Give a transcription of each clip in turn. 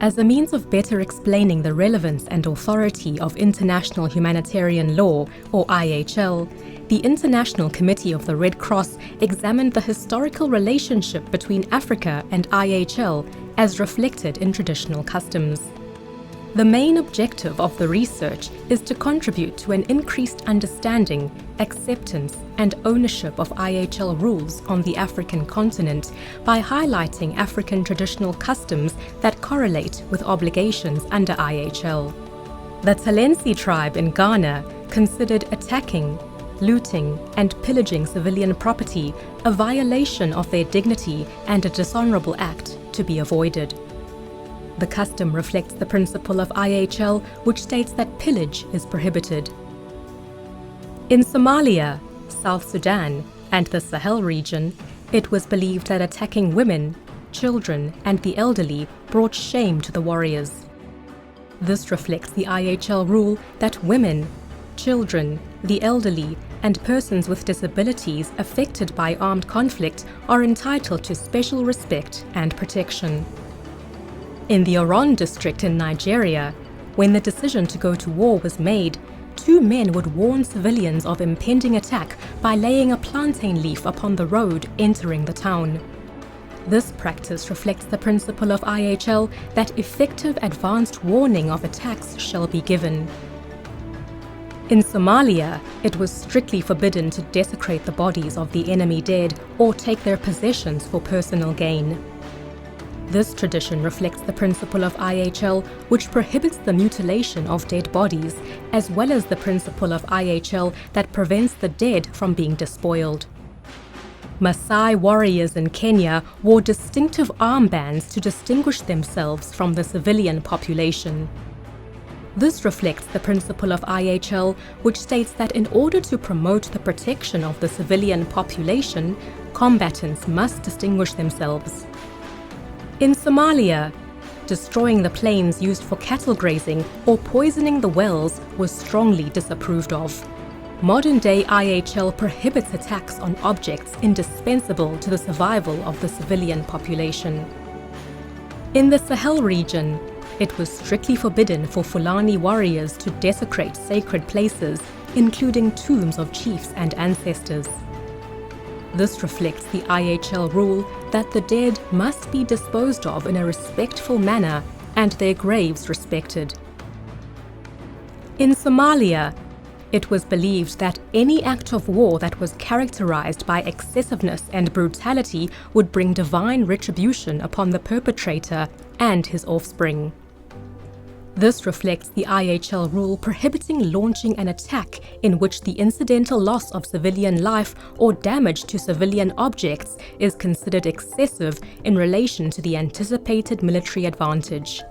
As a means of better explaining the relevance and authority of international humanitarian law, or IHL, the International Committee of the Red Cross examined the historical relationship between Africa and IHL as reflected in traditional customs. The main objective of the research is to contribute to an increased understanding, acceptance, and ownership of IHL rules on the African continent by highlighting African traditional customs that correlate with obligations under IHL. The Talensi tribe in Ghana considered attacking, looting, and pillaging civilian property a violation of their dignity and a dishonorable act to be avoided. The custom reflects the principle of IHL, which states that pillage is prohibited. In Somalia, South Sudan, and the Sahel region, it was believed that attacking women, children, and the elderly brought shame to the warriors. This reflects the IHL rule that women, children, the elderly, and persons with disabilities affected by armed conflict are entitled to special respect and protection. In the Oron district in Nigeria, when the decision to go to war was made, 2 men would warn civilians of impending attack by laying a plantain leaf upon the road entering the town. This practice reflects the principle of IHL that effective advanced warning of attacks shall be given. In Somalia, it was strictly forbidden to desecrate the bodies of the enemy dead or take their possessions for personal gain. This tradition reflects the principle of IHL, which prohibits the mutilation of dead bodies, as well as the principle of IHL that prevents the dead from being despoiled. Maasai warriors in Kenya wore distinctive armbands to distinguish themselves from the civilian population. This reflects the principle of IHL, which states that in order to promote the protection of the civilian population, combatants must distinguish themselves. In Somalia, destroying the plains used for cattle grazing or poisoning the wells was strongly disapproved of. Modern-day IHL prohibits attacks on objects indispensable to the survival of the civilian population. In the Sahel region, it was strictly forbidden for Fulani warriors to desecrate sacred places, including tombs of chiefs and ancestors. This reflects the IHL rule that the dead must be disposed of in a respectful manner and their graves respected. In Somalia, it was believed that any act of war that was characterized by excessiveness and brutality would bring divine retribution upon the perpetrator and his offspring. This reflects the IHL rule prohibiting launching an attack in which the incidental loss of civilian life or damage to civilian objects is considered excessive in relation to the anticipated military advantage.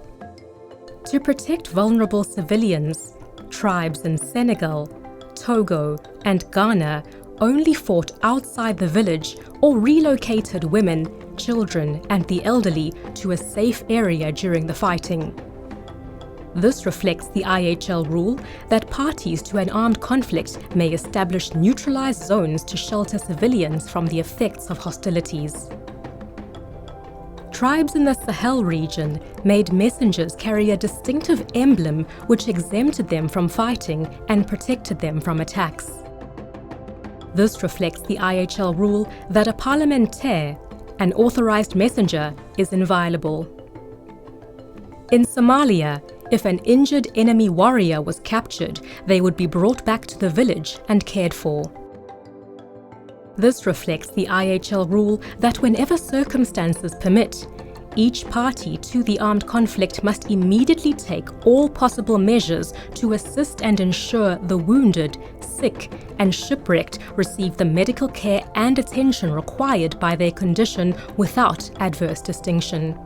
To protect vulnerable civilians, tribes in Senegal, Togo, and Ghana only fought outside the village or relocated women, children, and the elderly to a safe area during the fighting. This reflects the IHL rule that parties to an armed conflict may establish neutralized zones to shelter civilians from the effects of hostilities. Tribes in the Sahel region made messengers carry a distinctive emblem which exempted them from fighting and protected them from attacks. This reflects the IHL rule that a parlementaire, an authorized messenger, is inviolable. In Somalia, if an injured enemy warrior was captured, they would be brought back to the village and cared for. This reflects the IHL rule that whenever circumstances permit, each party to the armed conflict must immediately take all possible measures to assist and ensure the wounded, sick, and shipwrecked receive the medical care and attention required by their condition without adverse distinction.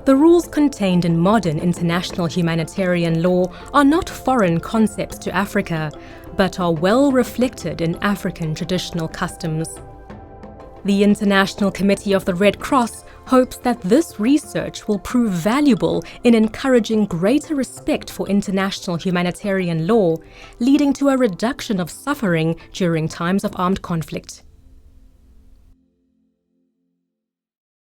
The rules contained in modern international humanitarian law are not foreign concepts to Africa, but are well reflected in African traditional customs. The International Committee of the Red Cross hopes that this research will prove valuable in encouraging greater respect for international humanitarian law, leading to a reduction of suffering during times of armed conflict.